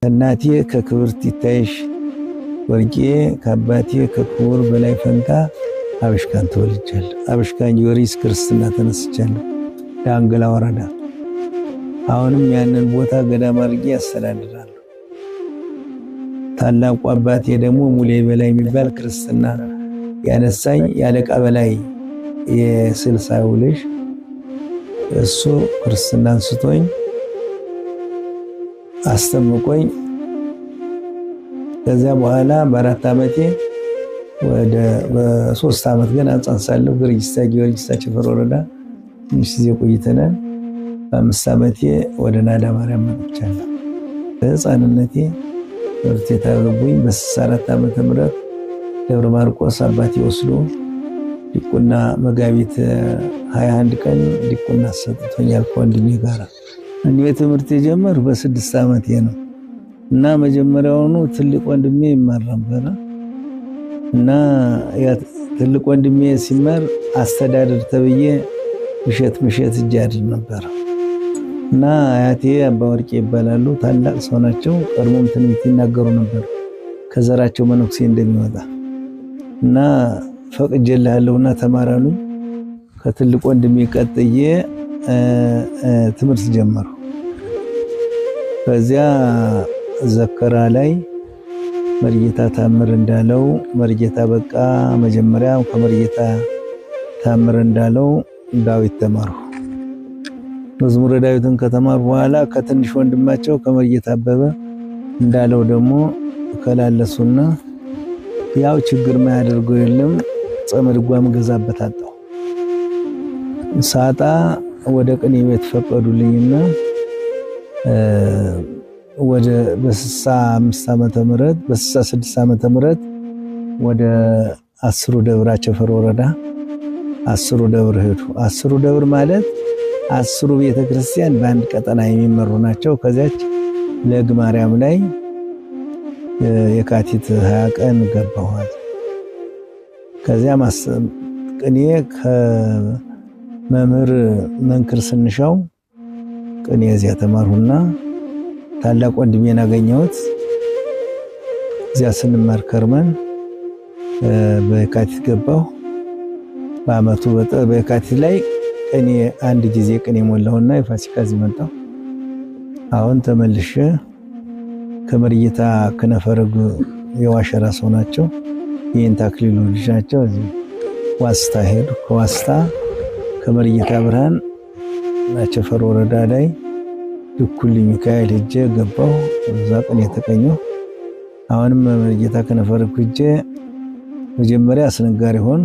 እናቴ ከክብርት ይታይሽ ወርቄ ከአባቴ ከክቡር በላይ ፈንታ አብሽካን ተወልጃለሁ። አብሽካን ጊዮርጊስ ክርስትና ተነስቻለሁ ዳንግላ ወረዳ። አሁንም ያንን ቦታ ገዳም አድርጌ ያስተዳድራለሁ። ታላቁ አባቴ ደግሞ ሙሌ በላይ የሚባል ክርስትና ያነሳኝ ያለቃ በላይ የስልሳው ልጅ እሱ ክርስትና አንስቶኝ አስተምቆኝ ከዚያ በኋላ በ4 ዓመቴ ወደ በ3 ዓመት ገና ጸንሳለሁ ጊዮርጊስ አቸፈር ወረዳ ትንሽ ጊዜ ቆይተናል። በ5 ዓመቴ ወደ ናዳ ማርያም መጥቻለሁ። በሕፃንነቴ ትምህርት የታረጉኝ በ64 ዓመተ ምህረት ደብረ ማርቆስ አባቴ ወስዶ ዲቁና መጋቢት 21 ቀን ዲቁና ሰጥቶኛል ከወንድሜ ጋር። እኔ ትምህርት የጀመርኩ በ6 ዓመቴ ነው እና መጀመሪያውኑ ትልቅ ወንድሜ ይማር ነበር እና ያ ትልቅ ወንድሜ ሲማር አስተዳደር ተብዬ ምሸት እጃድር ነበር እና አያቴ አባ ወርቄ ይባላሉ። ታላቅ ሰው ናቸው። ቀድሞም ትንቢት ይናገሩ ነበር ከዘራቸው መነኩሴ እንደሚወጣ እና ፈቅጄልሃለሁና ተማራሉ። ከትልቅ ወንድሜ ቀጥዬ ትምህርት ጀመሩ። ከዚያ ዘከራ ላይ መርጌታ ታምር እንዳለው መርጌታ በቃ መጀመሪያ ከመርጌታ ታምር እንዳለው ዳዊት ተማሩ። መዝሙረ ዳዊትን ከተማሩ በኋላ ከትንሽ ወንድማቸው ከመርጌታ አበበ እንዳለው ደግሞ ከላለሱና ያው ችግር ማያደርገው የለም ጸመድጓም ገዛበት አጣው ሳጣ ወደ ቅኔ ቤት ፈቀዱልኝና ወደ በ65 ዓመተ ምህረት በ66 ዓመተ ምህረት ወደ 10 ደብር አቸፈር ወረዳ 10 ደብር ሄዱ። 10 ደብር ማለት 10 ቤተክርስቲያን በአንድ ቀጠና የሚመሩ ናቸው። ከዚያች ለግ ማርያም ላይ የካቲት 20 ቀን ገባኋት። ከዚያ ቅኔ ከመምህር መንክር ስንሻው ቅኔ እዚያ ተማርሁና ታላቅ ወንድሜን አገኘሁት። እዚያ ስንማር ከርመን በየካቲት ገባሁ። በአመቱ በየካቲት ላይ ቅኔ አንድ ጊዜ ቅኔ ሞላሁና የፋሲካ እዚህ መጣሁ። አሁን ተመልሼ ከመርጌታ ከነፈረግ የዋሸራ ሰው ናቸው። ይህን ታክሊሉ ልጅ ናቸው። እዚህ ዋስታ ሄዱ። ከዋስታ ከመርጌታ ብርሃን አቸፈር ወረዳ ላይ ድኩል ሚካኤል ሄጄ ገባሁ። እዛ ቅኔ ተቀኘሁ። አሁንም መርጌታ ከነፈረግ ሄጄ መጀመሪያ አስነጋሪ ሆን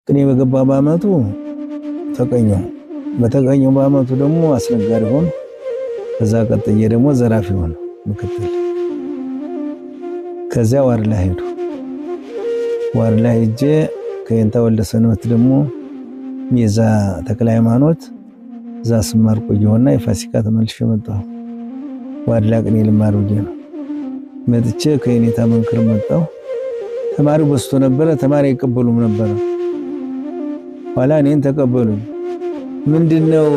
ቅኔ በገባ በአመቱ ተቀኘሁ። በተቀኘሁ በአመቱ ደግሞ አስነጋሪ ሆን ከዛ ቀጥዬ ደግሞ ዘራፊ ሆነ ምክትል። ከዚያ ዋርላ ሄዱ። ዋርላ ሄጄ ከየንታ ወልደ ሰንበት ደግሞ ሚዛ ተክለ ሃይማኖት እዛ ስማር ቆየሁና የፋሲካ ተመልሼ መጣሁ። ዋርላ ቅኔ ልማር ብዬ ነው መጥቼ ከየኔታ መንክር መጣሁ። ተማሪው በዝቶ ነበረ። ተማሪ አይቀበሉም ነበረ። ኋላ እኔን ተቀበሉኝ። ምንድነው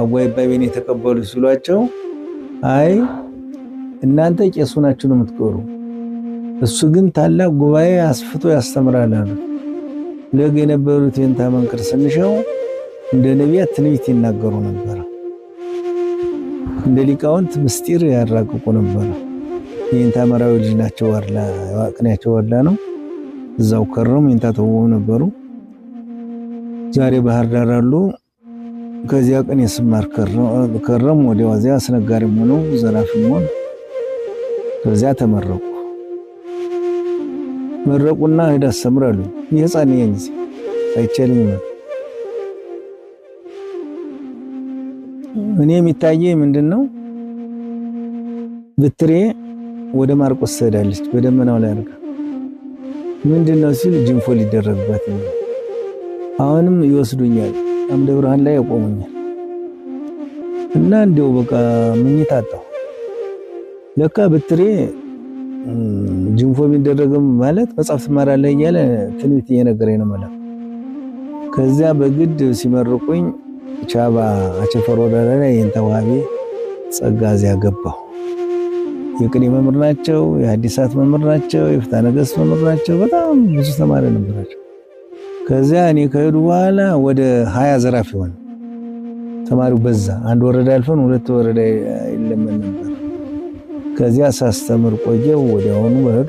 አጓይ ባይቤን የተቀበሉ ሲሏቸው አይ እናንተ ቄሱ ናችሁ ነው የምትቀሩ፣ እሱ ግን ታላቅ ጉባኤ አስፍቶ ያስተምራል አሉ። ለግ የነበሩት የኔታ መንክር ስንሻው እንደ ነቢያት ትንቢት ይናገሩ ነበር። እንደ ሊቃውንት ምስጢር ያራቅቁ ነበር። የኔታ መራዊ ልጅ ናቸው። ዋርላ ቅኔያቸው ዋርላ ነው። እዛው ከረሙ የኔታ ተወው ነበሩ። ዛሬ ባህር ዳር አሉ። ከዚያ ቅኔ ስማር ከረም ወዲያው እዚያ አስነጋሪም ሆነው ዘራፊም ሆነው ከዚያ ተመረቁ። መረቁና ሄዳ አስተምራሉ። የህፃን ነኝ አይቻልም። እኔ የሚታየኝ ምንድነው ብትሬ ወደ ማርቆስ ትሄዳለች በደመናው ላይ አድርጋ ምንድነው ሲል ጅንፎ ሊደረግባት ነው። አሁንም ይወስዱኛል አምደ ብርሃን ላይ ያቆሙኛል እና እንደው በቃ ምኝታ አጣሁ። ለካ ብትሬ ጅንፎ ቢደረግም ማለት መጽሐፍ ትማራለህ እያለ ትንቢት እየነገረኝ ነው ማለት። ከዚያ በግድ ሲመርቁኝ ቻባ አቸፈር ወረዳ ላይ የንተዋቢ ጸጋ እዚያ ገባሁ። የቅኔ መምህር ናቸው፣ የሐዲሳት መምህር ናቸው፣ የፍትሐ ነገሥት መምህር ናቸው። በጣም ብዙ ተማሪ ነበራቸው። ከዚያ እኔ ከሄዱ በኋላ ወደ 20 ዘራፊ ሆነ። ተማሪው በዛ። አንድ ወረዳ አልፈን 2 ወረዳ ይለመን ነበር። ከዚያ ሳስተምር ቆየው። ወዲያውኑ በሄዱ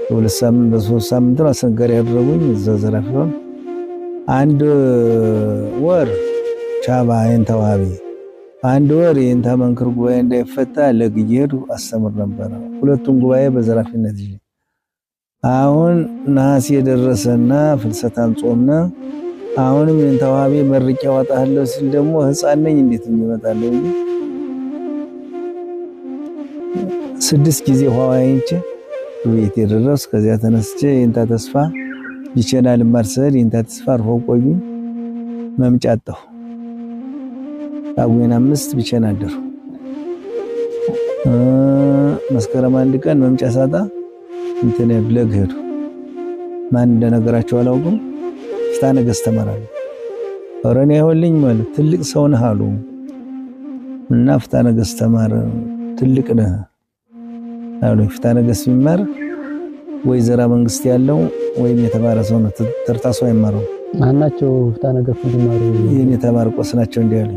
በ2 ሳምንት በ3 ሳምንት አስነጋሪ ያደረጉኝ። እዛ ዘራፊ ሆነ። 1 ወር ቻባ የንተዋቢ 1 ወር የእንታ መንክር ጉባኤ እንዳይፈታ ለግየዱ አስተምር ነበር። 2ቱን ጉባኤ በዘራፊነት ይዤ አሁን ነሐሴ የደረሰና ፍልሰታን ጾምና አሁንም የእንተዋቢ መርቄ አወጣለሁ ሲል ደግሞ ሕፃን ነኝ እንዴት ይመጣለሁ? 6 ጊዜ ኋዋይንቼ ቤት የደረስ። ከዚያ ተነስቼ የእንታ ተስፋ ይቸናል ማርሰል የእንታ ተስፋ አርፎ ቆዩ። መምጫጣው ጳጉሜን 5 ብቻዬን አደሩ። መስከረም 1 ቀን መምጫ ሳጣ እንትን ብለግ ሄዱ። ማን እንደነገራቸው አላውቅም። ፍትሐ ነገሥት ተማራሉ። ወረኔ ይሆልኝ ማለት ትልቅ ሰው ነህ አሉ እና ፍትሐ ነገሥት ተማር ትልቅ ነህ አሉ። ፍትሐ ነገሥት ቢማር ወይ ዘራ መንግስት ያለው ወይም የተማረ ሰው ነው። ተርታሶ አይማረው። ማናቸው ፍትሐ ነገሥት እንዲማሩ የኔ ተማርቆስ ናቸው እንዲያሉ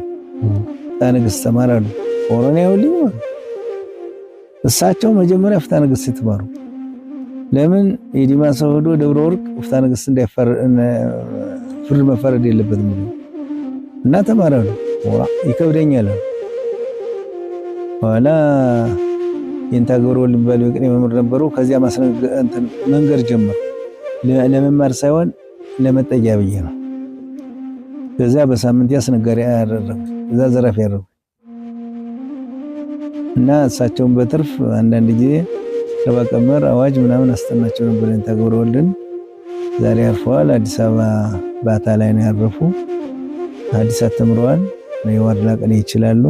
ፍትሐ ነገሥት ተማራሉ። ወረኔ ይሆልኝ ማለት እሳቸው መጀመሪያ ፍትሐ ነገሥት ተማሩ። ለምን የዲማ ሰው ሄዶ ደብረ ወርቅ ፍትሐ ነገሥት እንዳይፈር ፍርድ መፈረድ የለበትም እና ተማራሉ። ይከብደኛል። ኋላ የእንታ ገብረ ወልድ የሚባሉ የቅኔ መምህር ነበሩ። ከዚያ መንገድ ጀመሩ። ለመማር ሳይሆን ለመጠጊያ ብዬ ነው። ከዚያ በሳምንት ያስነጋሪ ያደረጉ እዛ ዘራፊ ያደረጉ እና እሳቸውን በትርፍ አንዳንድ ጊዜ ለባቀመር አዋጅ ምናምን አስተናቸው ነበር። የእንታ ገብረ ወልድን ዛሬ አርፈዋል። አዲስ አበባ ባታ ላይ ነው ያረፉ። ሐዲሳት ተምረዋል። የዋርላ ቅኔ ይችላሉ።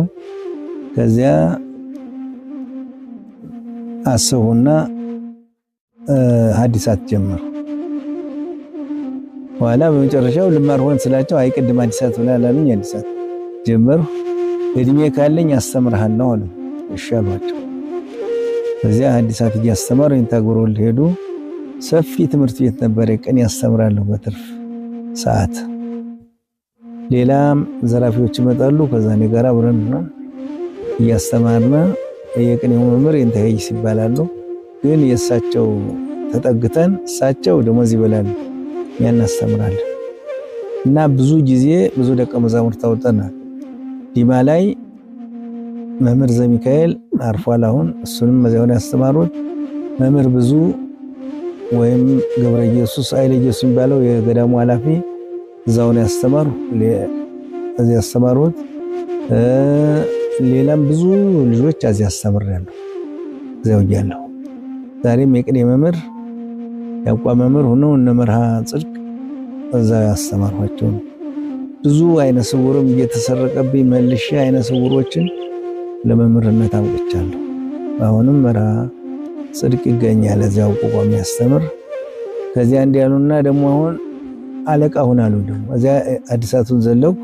ከዚያ አሰቡና ሐዲሳት ጀመሩ። ኋላ በመጨረሻው ልማር ሆን ስላቸው አይቀድም ሐዲሳት ብላለኝ። ሐዲሳት ጀመሩ። እድሜ ካለኝ አስተምርሃለሁ አሉ። እሺ አሏቸው። ከዚያ ሐዲሳት እያስተማሩ የእንታ ገብረ ወልድ ሄዱ። ሰፊ ትምህርት ቤት ነበር። ቅኔ ያስተምራሉ በትርፍ ሰዓት። ሌላም ዘራፊዎች ይመጣሉ። ከዛ እኔ ጋር አብረን እያስተማርና የቅኔው መምህር የእንታ ሄይስ ይባላሉ። ግን የእሳቸው ተጠግተን እሳቸው ደሞዝ ይበላሉ፣ እኛ እናስተምራለን። እና ብዙ ጊዜ ብዙ ደቀ መዛሙርት አውጥተናል። ዲማ ላይ መምህር ዘሚካኤል አርፏል። አሁን እሱንም መዚያውን ያስተማሩት መምህር ብዙ ወይም ገብረ ኢየሱስ አይለ ኢየሱስ የሚባለው የገዳሙ ኃላፊ እዛውን ያስተማሩ እዚህ ያስተማሩት። ሌላም ብዙ ልጆች እዚህ ያስተምራሉ። እዛው ያለው ዛሬም የቅኔ መምህር ያቋ መምህር ሆነው እነ መርሃ ጽድቅ እዛ ያስተማሯቸው። ብዙ አይነ ስውርም እየተሰረቀብኝ መልሼ አይነ ስውሮችን ለመምህርነት አውጥቻለሁ። አሁንም መርሃ ጽድቅ ይገኛል እዚያው ቆቆም ያስተምር። ከዚያ እንዲያሉና ደግሞ አሁን አለቃ ሆናሉ። ደግሞ እዚያ ሐዲሳቱን ዘለቁ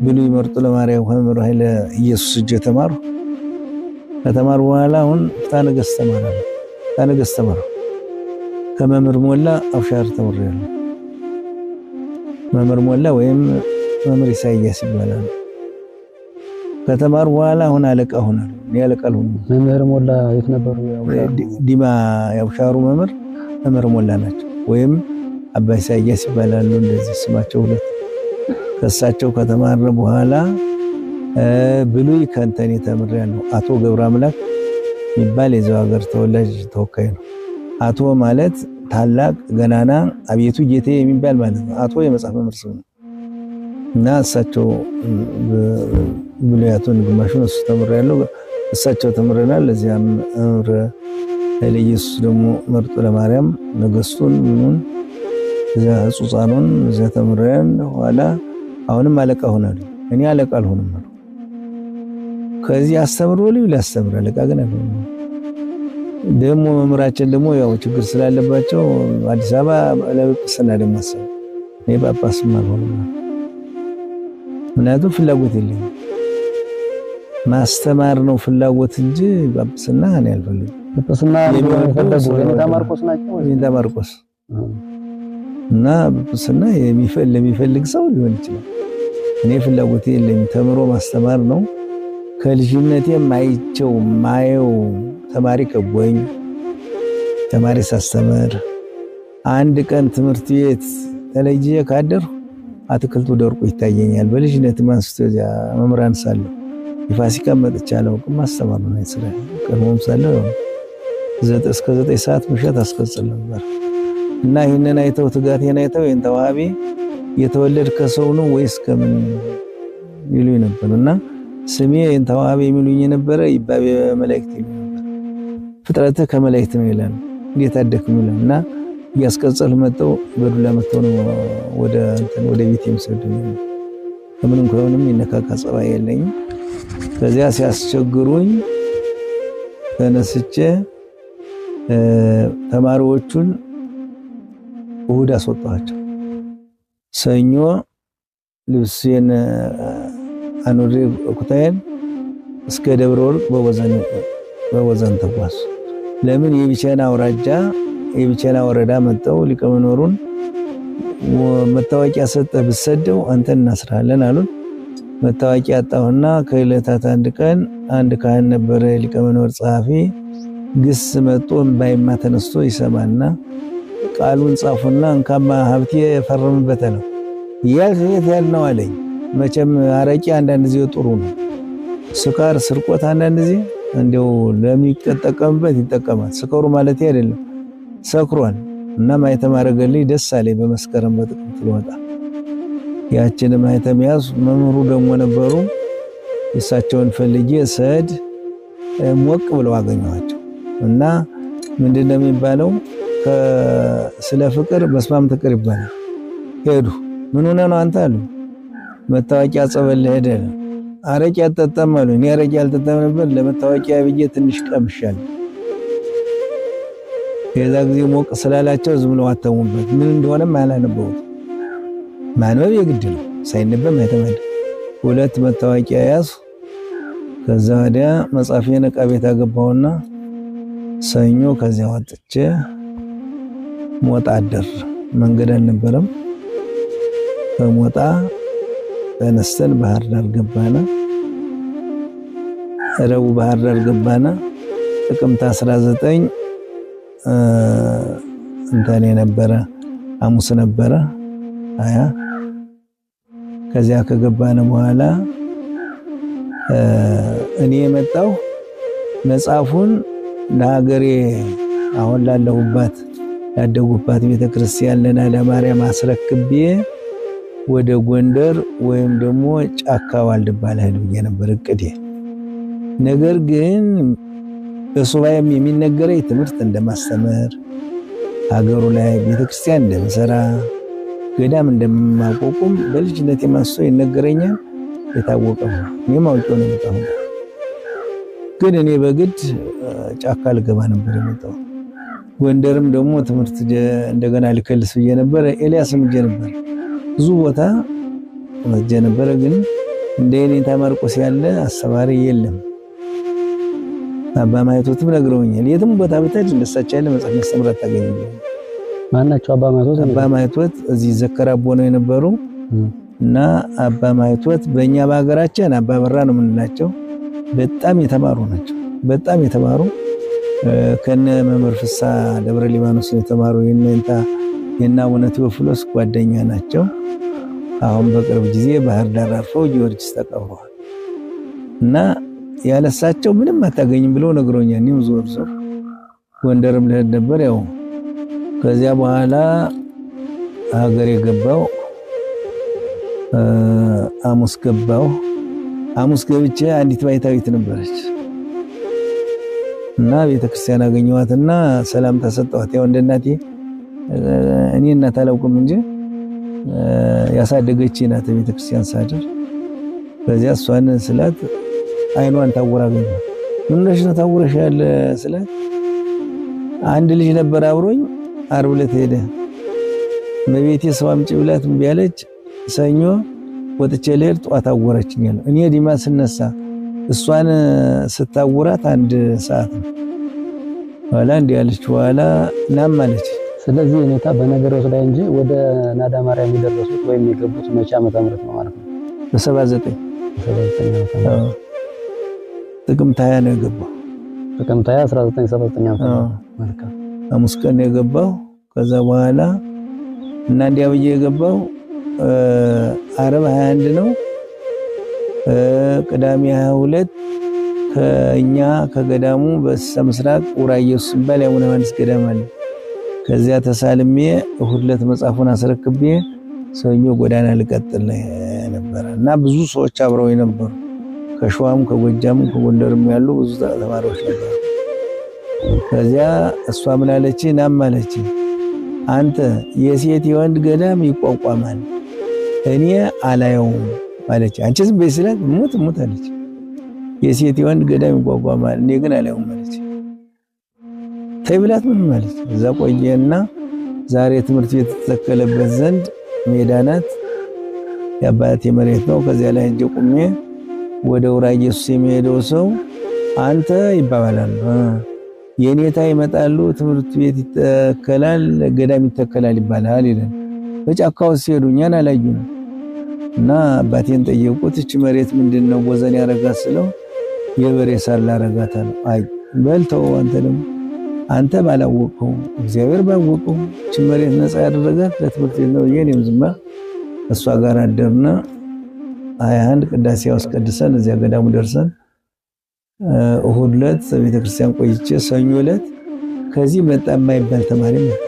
ብሉይ መርጦ ለማርያም መምህር ኃይለ ኢየሱስ እጅ ተማሩ። ከተማሩ በኋላ አሁን ፍትሐ ነገሥት ተማራሉ። ፍትሐ ነገሥት ተማሩ። ከመምህር ሞላ አብሻር ተምሬያለሁ። መምህር ሞላ ወይም መምህር ኢሳይያስ ይባላል። ከተማሩ በኋላ አሁን አለቃ ሆናሉ። አለቃ ሆኑ። መምህር ሞላ የት ነበሩ? ዲማ ያብሻሩ መምህር ሞላ ናቸው። ወይም አባ ኢሳይያስ ይባላሉ። እንደዚህ ስማቸው ሁለት። ከሳቸው ከተማረ በኋላ ብሉይ ከንተኔ ተምሬያለሁ። አቶ ገብረ አምላክ የሚባል የዛው ሀገር ተወላጅ ተወካይ ነው። አቶ ማለት ታላቅ ገናና አቤቱ ጌታዬ የሚባል ማለት ነው። አቶ የመጽሐፍ መምህር ስም ነው እና እሳቸው ብሉያቱን ግማሹን እሱ ተምሬያለሁ። እሳቸው ተምረናል። እዚያም መምህር ኃይለ ኢየሱስ ደግሞ መርጦ ለማርያም ነገስቱን ምኑን እዚያ ጹጻኑን እዚያ ተምረን ኋላ አሁንም አለቃ ሆናሉ። እኔ አለቃ አልሆንም ማለት ከዚህ አስተምሮ ሊያስተምር አለቃ ግን አይሆንም። ደግሞ መምህራችን ደግሞ ያው ችግር ስላለባቸው አዲስ አበባ ለጵጵስና ደግሞ አሰቡ። እኔ ጳጳስም አልሆንም ምክንያቱም ፍላጎት የለኝም። ማስተማር ነው ፍላጎት እንጂ ጳጳስና እኔ አልፈልግም። ጳጳስና የሚፈልጉ የኔታ ማርቆስ ናቸው። የኔታ ማርቆስ እና ጳጳስና የሚፈልግ ሰው ሊሆን ይችላል። እኔ ፍላጎቴ የለኝም። ተምሮ ማስተማር ነው። ከልጅነቴ ማየው ተማሪ ከቦኝ ተማሪ ሳስተምር አንድ ቀን ትምህርት ቤት ተለይጄ ካደርኩ አትክልቱ ደርቆ ይታየኛል። በልጅነት ማንስቶ ያ መምራን ሳለሁ የፋሲካ መጥቻ አላውቅም። ማስተማር ነው ስራ ቀርሞም ሳለሁ እስከ 9 ሰዓት ምሽት አስቀጽል ነበር እና ይሄንን አይተው ትጋቴን አይተው ተዋቢ የተወለድከ ሰው ነው ወይስ ከምን ይሉኝ ነበርና ስሜ ተዋቢ የሚሉኝ ነበር። ይባቤ መላእክት ነበር። ፍጥረትህ ከመላእክት ነው ይላል። እንዴት አደክም ይላልና ያስቀጽል መጣው በዱላ መጣው ነው ወደ ቤት የሚሰዱኝ። ከምንም ከሆነም ይነካካ ጸባይ የለኝም። ከዚያ ሲያስቸግሩኝ ተነስቼ ተማሪዎቹን እሁድ አስወጣቸው። ሰኞ ልብሴን አኑሬ ኩታዬን እስከ ደብረ ወርቅ በወዘን ተጓዝ። ለምን የቢቸና ወረዳ መጣው ሊቀመኖሩን መታወቂያ ሰጠ ብሰደው አንተን እናስራለን አሉን። መታወቂያ አጣሁና ከዕለታት አንድ ቀን አንድ ካህን ነበረ ሊቀመኖር ጸሐፊ ግስ መጥቶ ባይማ ተነስቶ ይሰማና ቃሉን ጻፉና እንካማ ሀብቴ ፈረምበት ነው የት ያልነው አለኝ። መቼም አረቂ አንዳንድ ጊዜ ጥሩ ነው። ስካር ስርቆት አንዳንድ ጊዜ እንደው ለሚጠቀምበት ይጠቀማል። ስከሩ ማለት አይደለም ሰክሯል እና ማይተም አረገልኝ ደስ አለኝ። በመስከረም በጥቅምት ልወጣ ያችን ማይተም ያዝ። መምህሩ ደግሞ ነበሩ። እሳቸውን ፈልጌ ሰድ ሞቅ ብለው አገኘኋቸው እና ምንድነው የሚባለው ስለ ፍቅር በስማም ትቅር ይባላል። ሄዱ። ምን ሆነ ነው አንተ አሉ። መታወቂያ ጸበል ሄደ። አረቂ አጠጣም አሉ። እኔ አረቂ አልጠጣም ነበር። ለመታወቂያ ብዬ ትንሽ ቀምሻለሁ። የዛ ጊዜ ሞቅ ስላላቸው ዝም ብለው አተሙበት። ምን እንደሆነም አላነበቡት። ማንበብ የግድ ነው። ሳይነበብ አይተማድ። 2 መታወቂያ ያዝ። ከዛ ወዲያ መጻፊያን ዕቃ ቤት አገባውና ሰኞ ከዚያ ወጥቼ ሞጣ አደር። መንገድ አልነበረም። ከሞጣ ተነስተን ባህር ዳር ገባና ረቡዕ ባህር ዳር ገባና ጥቅምት 19 እንተኔ ነበረ ሐሙስ ነበረ 20 ከዚያ ከገባነ በኋላ እኔ የመጣው መጽሐፉን ለሀገሬ አሁን ላለሁባት ያደጉባት ቤተክርስቲያን ለናዳ ማርያም አስረክቤ ወደ ጎንደር ወይም ደግሞ ጫካ ዋልድባ ልሄድ ብዬ ነበር እቅዴ። ነገር ግን በሱባኤም የሚነገረኝ ትምህርት እንደማስተምር ሀገሩ ላይ ቤተክርስቲያን እንደምሰራ ገዳም እንደማቋቁም በልጅነቴ ማንስቶ ይነገረኛል። የታወቀ ነው። እኔም አውቄው ነው የመጣው። ግን እኔ በግድ ጫካ ልገባ ነበር የመጣው። ጎንደርም ደግሞ ትምህርት እንደገና ልከልስ ብዬ ነበር። ኤልያስም እጄ ነበር ብዙ ቦታ እጄ ነበር። ግን እንደ የኔታ ማርቆስ ያለ አስተማሪ የለም። አባ ማይቶትም ነግረውኛል። የትም ቦታ ብትሄድ እንደሳቸው ያለ መጽሐፍ ማስተማር አታገኝም። ማናቸው አባ ማይቶት? አባ ማይቶት እዚህ ዘከራቦ ነው የነበሩ እና አባ ማይቶት በእኛ በሀገራችን አባ በራ ነው የምንላቸው። በጣም የተማሩ ናቸው። በጣም የተማሩ ከነ መምህር ፍሳ ደብረ ሊባኖስ የተማሩ የና አቡነ ቴዎፍሎስ ጓደኛ ናቸው። አሁን በቅርብ ጊዜ ባህር ዳር አርፈው ጊዮርጊስ ተቀብረዋል እና ያለሳቸው ምንም አታገኝም ብለው ነግሮኛል። እኔም ዞር ጎንደርም ልሄድ ነበር። ያው ከዚያ በኋላ ሀገር የገባው ሐሙስ ገባው። ሐሙስ ገብቼ አንዲት ባይታዊት ነበረች እና ቤተክርስቲያን አገኘኋትና ሰላም ተሰጠኋት። ያው እንደ እናቴ እኔ እናት አላውቅም እንጂ ያሳደገች ናት ቤተክርስቲያን ሳድር። በዚያ እሷን ስላት አይኗን ታወራገኝ። ምን ነሽ ነው ታወረሻል ስላት አንድ ልጅ ነበር አብሮኝ ዓርብ ዕለት ሄደ። በቤቴ ሰው አምጪ ብላት እምቢ አለች። ሰኞ ወጥቼ ልሄድ ጧት አወረችኝ። እኔ ዲማ ስነሳ እሷን ስታውራት አንድ ሰዓት ነው። ኋላ እንዲህ ያለች በኋላ ናም አለች። ስለዚህ ሁኔታ በነገሮች ላይ እንጂ ወደ ናዳ ማርያም የደረሱት ወይም የገቡት መቼ ዓመተ ምህረት ነው ማለት ነው? በ79 ጥቅምት 20 ነው የገባው። ጥቅምት 20 1979 ዓመተ ምህረት መልካም ሐሙስ ቀን ነው የገባው። ከዛ በኋላ እና እንዲያ ብዬ የገባው ዓርብ 21 ነው። ቅዳሜ 22 ከኛ ከገዳሙ በስተምስራቅ ኡራ ኢየሱስ ሲባል የአቡነ ዮሐንስ ገዳም አለ። ከዚያ ተሳልሜ እሁድ ዕለት መጽሐፉን አስረክቤ ሰኞ ጎዳና ልቀጥል ነበር እና ብዙ ሰዎች አብረው ነበሩ። ከሸዋም ከጎጃም ከጎንደርም ያሉ ብዙ ተማሪዎች ነበሩ። ከዚያ እሷ ምን አለች? ናም አለች። አንተ የሴት የወንድ ገዳም ይቋቋማል፣ እኔ አላየውም አለች። አንቺ ዝም በይ ስላት ሙት አለች። የሴት የወንድ ገዳም ይቋቋማል፣ እኔ ግን አላየውም አለች። ተይ ብላት ምን ማለት እዛ ቆየና ዛሬ ትምህርት ቤት ተተከለበት ዘንድ ሜዳ ናት። የአባቴ መሬት ነው። ከዚያ ላይ ሄጄ ቁሜ ወደ ኡራ ኢየሱስ የሚሄደው ሰው አንተ ይባባላሉ። የኔታ ይመጣሉ፣ ትምህርት ቤት ይተከላል፣ ገዳም ይተከላል ይባላል ይላል። በጫካው ሲሄዱ እኛን አላዩንም እና አባቴን ጠየቁት። እቺ መሬት ምንድነው ወዘን ያረጋት ስለው የበሬ ሳር ላረጋት አለ። አይ በልተው አንተ ባላወቀው እግዚአብሔር ባወቀው እቺ መሬት ነፃ ያደረጋት ለትምህርት ቤት ነው። የኔም ዝማ እሷ ጋር አደርና 21 ቅዳሴ አስቀድሰን እዚያ ገዳሙ ደርሰን እሁድ ዕለት ቤተክርስቲያን ቆይቼ ሰኞ ዕለት ከዚህ መጣ የማይባል ተማሪ መጣ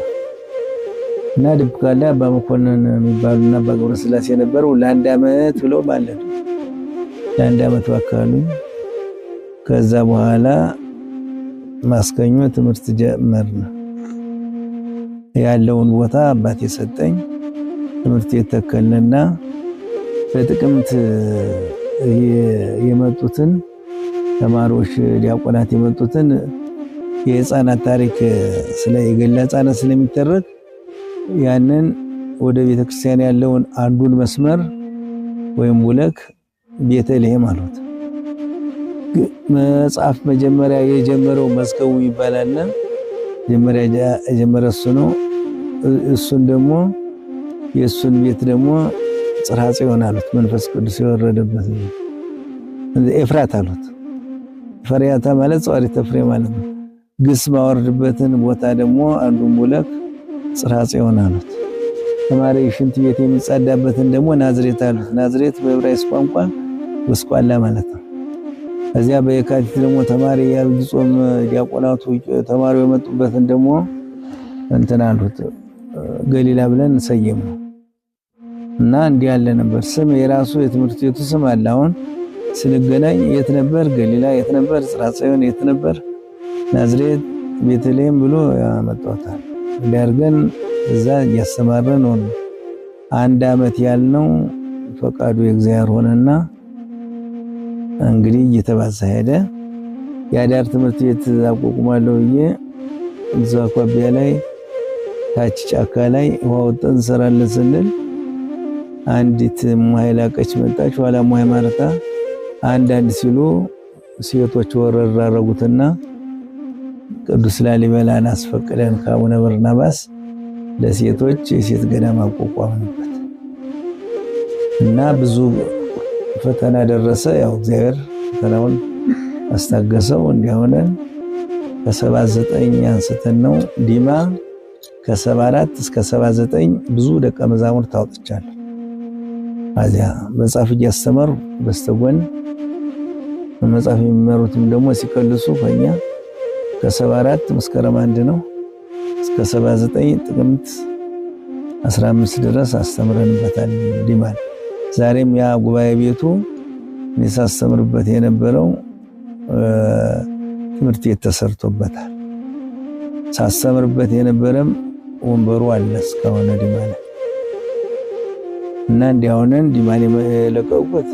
እና ድብቃላ አባ መኮንን የሚባሉና አባ ገብረ ስላሴ ነበሩ። ለአንድ ዓመት ብለው ማለት ለአንድ ዓመት ዋካሉ። ከዛ በኋላ ማስከኞ ትምህርት ጀመርና ያለውን ቦታ አባቴ ሰጠኝ። ትምህርት የተከለና በጥቅምት የመጡትን ተማሪዎች ዲያቆናት የመጡትን የህፃናት ታሪክ ስለ የገላ ህፃናት ስለሚተረክ ያንን ወደ ቤተክርስቲያን ያለውን አንዱን መስመር ወይም ውለክ ቤተልሔም አሉት። መጽሐፍ መጀመሪያ የጀመረው መዝገቡ ይባላልና መጀመሪያ የጀመረ እሱ ነው። እሱን ደግሞ የእሱን ቤት ደግሞ ጽርሐ ጽዮን አሉት። መንፈስ ቅዱስ የወረደበት ኤፍራት አሉት። ፈሪያታ ማለት ጸዋሪተ ፍሬ ማለት ነው። ግስ ማወርድበትን ቦታ ደግሞ አንዱን ሙለክ ጽርሐ ጽዮን አሉት። ተማሪ ሽንት ቤት የሚጸዳበትን ደግሞ ናዝሬት አሉት። ናዝሬት በዕብራይስጥ ቋንቋ ጎስቋላ ማለት ነው። እዚያ በየካቲት ደግሞ ተማሪ የዐቢይ ጾም ዲያቆናቱ ተማሪው የመጡበትን ደግሞ እንትን አሉት ገሊላ ብለን ሰየመው እና እንዲህ ያለ ነበር። ስም የራሱ የትምህርት ቤቱ ስም አለ። አሁን ስንገናኝ የት ነበር ገሊላ፣ የት ነበር ጽርሐ ጽዮን፣ የት ነበር ናዝሬት፣ ቤተልሔም ብሎ ያመጣታል። ሊያርገን እዛ ያስተማረን ነው። አንድ ዓመት ያልነው ፈቃዱ የእግዚአብሔር ሆነና እንግዲህ እየተባዛ ሄደ። የአዳር ትምህርት ቤት አቋቁማለሁ ብዬ እዛ አኳቢያ ላይ ታች ጫካ ላይ ውሃ ወጥተን እንሰራለን ስንል አንዲት ሙሃይላ ቀች መጣች። ኋላ ሙሃይ ማርታ አንዳንድ ሲሉ ሴቶች ወረር አረጉትና ቅዱስ ላሊበላን አስፈቅደን ከአቡነ በርናባስ ለሴቶች የሴት ገዳም አቋቋምንበት እና ብዙ ፈተና ደረሰ። ያው እግዚአብሔር ፈተናውን አስታገሰው። እንዲሆነ ከ79 አንስተን ነው ዲማ ከ74 እስከ 79 ብዙ ደቀ መዛሙርት ታውጥቻለሁ። አዚያ መጽሐፍ እያስተማሩ በስተጎን መጽሐፍ የሚመሩትም ደግሞ ሲከልሱ ከኛ ከ74 መስከረም 1 ነው እስከ 79 ጥቅምት 15 ድረስ አስተምረንበታል ዲማን። ዛሬም ያ ጉባኤ ቤቱ ሳስተምርበት የነበረው ትምህርት ቤት ተሰርቶበታል። ሳስተምርበት የነበረም ወንበሩ አለ እስካሁን ዲማን እና እንዲያውነን ዲማን የለቀቁት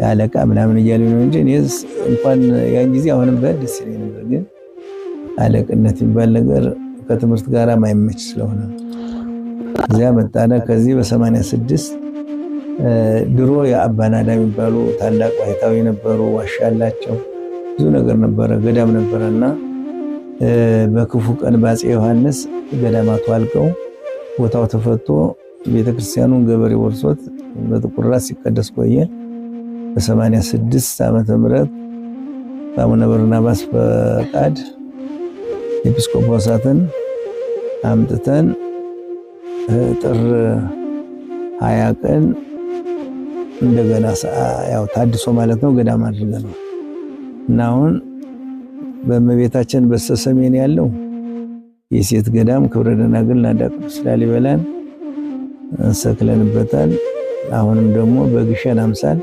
ያለቃ ምናምን እያሉ ነው እንጂ እኔስ እንኳን ያን ጊዜ አሁንም በደስ ይለኝ ነበር። ግን አለቅነት የሚባል ነገር ከትምህርት ጋር ማይመች ስለሆነ እዚያ መጣነ። ከዚህ በ86 ድሮ የአባ ናዳ የሚባሉ ታላቅ ባይታዊ ነበሩ። ዋሻ አላቸው፣ ብዙ ነገር ነበረ፣ ገዳም ነበረና በክፉ ቀን በአፄ ዮሐንስ ገዳማቱ አልቀው ቦታው ተፈቶ ቤተክርስቲያኑን ገበሬ ወርሶት በጥቁር ራስ ሲቀደስ ቆየ። በ86 ዓመተ ምህረት በአቡነ በርናባስ ፈቃድ ኤጲስቆጶሳትን አምጥተን ጥር 20 ቀን እንደገና ያው ታድሶ ማለት ነው ገዳም አድርገናል እና አሁን በእመቤታችን በስተሰሜን ያለው የሴት ገዳም ክብረ ደናግል ናዳ ቅዱስ ላሊበላን እንሰክለንበታል። አሁንም ደግሞ በግሸን አምሳል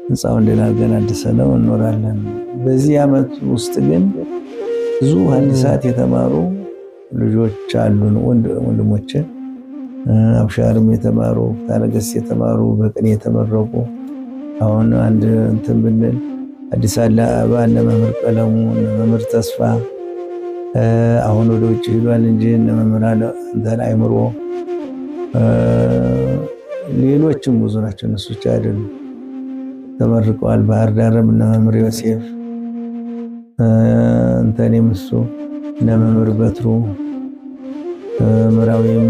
ህንጻውን እንደናገና አድሰነው እንኖራለን። በዚህ ዓመት ውስጥ ግን ብዙ ሐዲሳት የተማሩ ልጆች አሉን፣ ወንድሞቼ አብሻርም የተማሩ ታነገስ የተማሩ በቅኔ የተመረቁ። አሁን አንድ እንትን ብንል አዲስ አበባ እነ መምህር ቀለሙ እነ መምህር ተስፋ አሁን ወደ ውጭ ሄዷል እንጂ እነ መምህር እንትን አይምሮ ሌሎችም ብዙ ናቸው። እነሱ ብቻ አይደሉም ተመርቀዋል። ባህር ዳርም እነ መምህር ዮሴፍ እንተኔም እሱ እነ መምህር በትሩ ምራዊም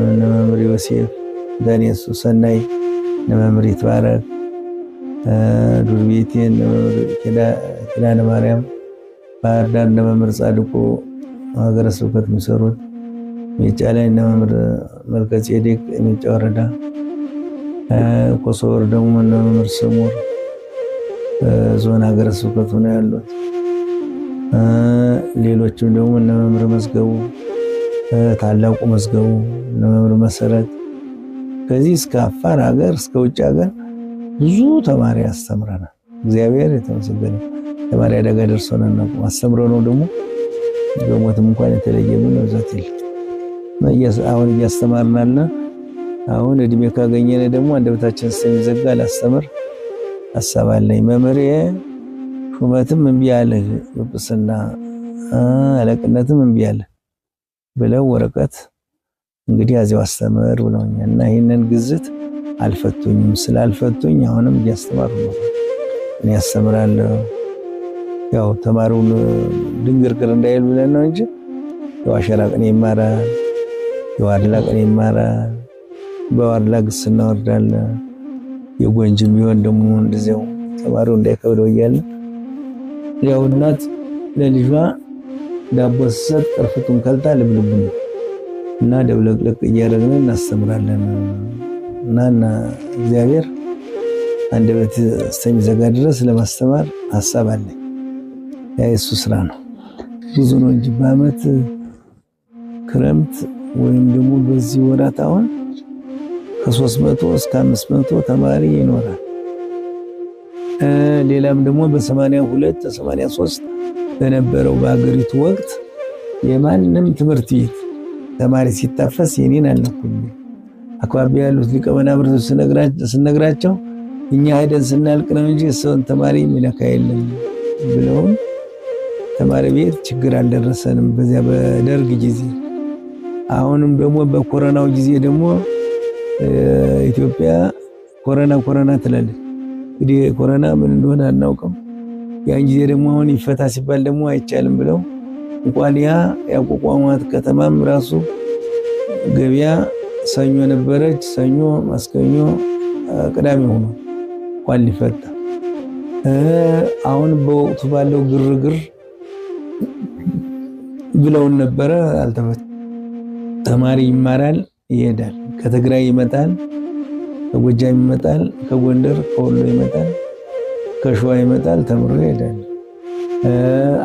እነ መምህር ዮሴፍ ዳንኤል ሰናይ እነ መምህር ይትባረክ ዱርቤቴ እነ መምህር ኪዳነ ማርያም ባህር ዳር እነ መምህር ጻድቁ ሀገረ ስብከት የሚሰሩት ሜጫ ላይ እነ መምህር መልከ ጼዴቅ ሜጫ ወረዳ ኮሶበር ደግሞ እነ መምህር ስሙር ዞን ሀገረ ስብከት ነው ያሉት። ሌሎችም ደግሞ እነ መምህር መዝገቡ ታላቁ መዝገቡ እነ መምህር መሰረት ከዚህ እስከ አፋር ሀገር እስከ ውጭ ሀገር ብዙ ተማሪ አስተምረናል። እግዚአብሔር የተመሰገነ ተማሪ አደጋ ደርሶናል ነው አስተምሮ ነው ደግሞ በሞትም እንኳን የተለየምን በዛት አሁን እያስተማርናልና አሁን እድሜ ካገኘነ ደግሞ አንደበታችን ስለሚዘጋ ላስተምር አሳባለኝ። መምህሬ ሹመትም እምቢ አለ፣ ጵጵስና አለቅነትም እምቢ አለ ብለው ወረቀት እንግዲህ አዚያው አስተምር ብለውኛል እና ይሄንን ግዝት አልፈቱኝም። ስላልፈቱኝ አሁንም እያስተማሩ ነው። እኔ አስተምራለሁ። ያው ተማሪውን ድንግርግር እንዳይል ብለን ነው እንጂ የዋሸራ ቀን ይማራል፣ የዋድላ ቀን ይማራል። በዋድላ ግስ እናወርዳለን። የጎንጅም ቢሆን ደግሞ እንደዚያው ተማሪው እንዳይከብደው እያለ ያው እናት ለልጇ ዳቦ ስትሰጥ ቅርፍቱን ከልታ ልብልብ እና ደብለቅለቅ እያደረግን እናስተምራለን እና እግዚአብሔር አንደበት እስከሚዘጋ ድረስ ለማስተማር ሐሳብ አለኝ። ያ የሱ ስራ ነው። ብዙ ነው እንጂ በአመት ክረምት ወይም ደግሞ በዚህ ወራት አሁን ከ300 እስከ 500 ተማሪ ይኖራል። ሌላም ደግሞ በ82 83 በነበረው በአገሪቱ ወቅት የማንም ትምህርት ቤት ተማሪ ሲታፈስ የኔን አልነኩኝ። አካባቢ ያሉት ሊቀ መናብርቶች ስነግራቸው እኛ ሄደን ስናልቅ ነው እንጂ ሰውን ተማሪ የሚነካ የለም ብለውን ተማሪ ቤት ችግር አልደረሰንም በዚያ በደርግ ጊዜ። አሁንም ደግሞ በኮሮናው ጊዜ ደግሞ ኢትዮጵያ ኮሮና ትላለች። እንግዲህ ኮሮና ምን እንደሆነ አናውቅም። ያን ጊዜ ደግሞ አሁን ይፈታ ሲባል ደግሞ አይቻልም ብለው እንኳን ያቋቋሟት ከተማም ራሱ ገበያ ሰኞ ነበረች። ሰኞ፣ ማስከኞ፣ ቅዳሜ ሆኖ እንኳን ሊፈታ አሁን በወቅቱ ባለው ግርግር ብለውን ነበረ። አልተፈታ። ተማሪ ይማራል ይሄዳል። ከትግራይ ይመጣል፣ ከጎጃም ይመጣል፣ ከጎንደር ከወሎ ይመጣል፣ ከሸዋ ይመጣል፣ ተምሮ ይሄዳል።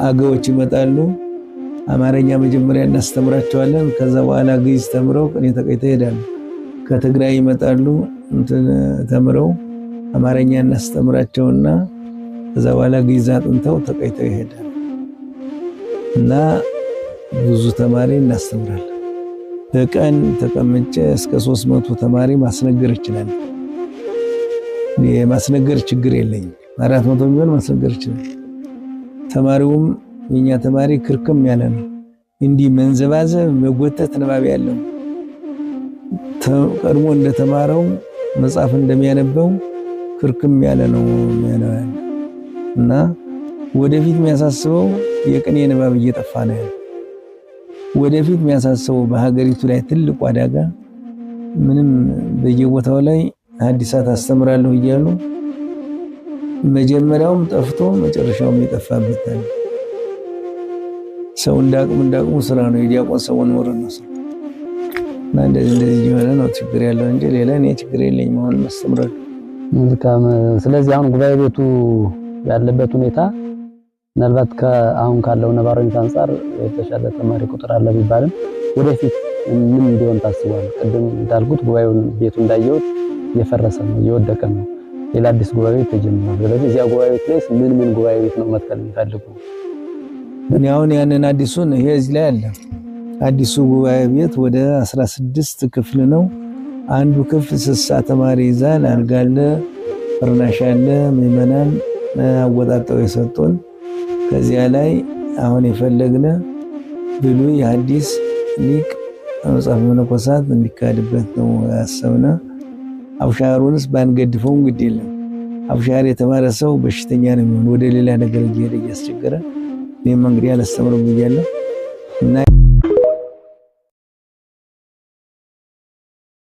አገዎች ይመጣሉ። አማርኛ መጀመሪያ እናስተምራቸዋለን። ከዛ በኋላ ግዕዝ ተምረው ቅኔ ተቀይተው ይሄዳሉ። ከትግራይ ይመጣሉ ተምረው አማርኛ እናስተምራቸውና ከዛ በኋላ ግዕዝ አጥንተው ተቀይተው ይሄዳሉ እና ብዙ ተማሪ እናስተምራለን። በቀን ተቀምጬ እስከ 300 ተማሪ ማስነገር ይችላል። የማስነገር ችግር የለኝም። 400 ቢሆን ማስነገር ይችላል። ተማሪውም የኛ ተማሪ ክርክም ያለ ነው። እንዲህ መንዘባዘብ መጎተት ንባብ ያለው ቀድሞ እንደተማረው መጽሐፍ እንደሚያነበው ክርክም ያለ ነው እና ወደፊት የሚያሳስበው የቅኔ ንባብ እየጠፋ ነው ያለው። ወደፊት የሚያሳስበው በሀገሪቱ ላይ ትልቁ አደጋ ምንም በየቦታው ላይ ሐዲሳት አስተምራለሁ እያሉ መጀመሪያውም ጠፍቶ መጨረሻውም የጠፋበት ነው። ሰው እንዳቅሙ ስራ ነው የዲያቆን ሰውን ወረነ ነው እና እንደዚህ የሆነ ነው ችግር ያለው እንጂ ሌላ እኔ ችግር የለኝም። አሁን ማስተምራለሁ። መልካም። ስለዚህ አሁን ጉባኤ ቤቱ ያለበት ሁኔታ ምናልባት ከአሁን ካለው ነባራዊ ሁኔታ አንፃር የተሻለ ተማሪ ቁጥር አለ ቢባልም ወደፊት ምን እንዲሆን ታስቧል? ቅድም እንዳልኩት ጉባኤውን ቤቱ እንዳየሁት እየፈረሰ ነው፣ እየወደቀ ነው። ሌላ አዲስ ጉባኤ ቤት ተጀምሯል። ስለዚህ እዚያ ጉባኤ ቤት ላይ ምን ጉባኤ ቤት ነው መትከል የሚፈልጉ? እኔ አሁን ያንን አዲሱን ይሄ እዚህ ላይ አለ። አዲሱ ጉባኤ ቤት ወደ 16 ክፍል ነው። አንዱ ክፍል 60 ተማሪ ይዛል። አልጋ አለ፣ ፍርናሽ አለ። ምዕመናን አወጣጣው የሰጡን ከዚያ ላይ አሁን የፈለግነ ብሉይ ሐዲስ ሊቅ መጽሐፍ መነኮሳት እንዲካድበት ነው ያሰብነ። አብሻሩንስ ባንገድፈው ግድ የለም። አብሻር የተማረ ሰው በሽተኛ ነው የሚሆን፣ ወደ ሌላ ነገር እየሄደ እያስቸገረ እኔም እንግዲህ አላስተምርም ብያለሁ እና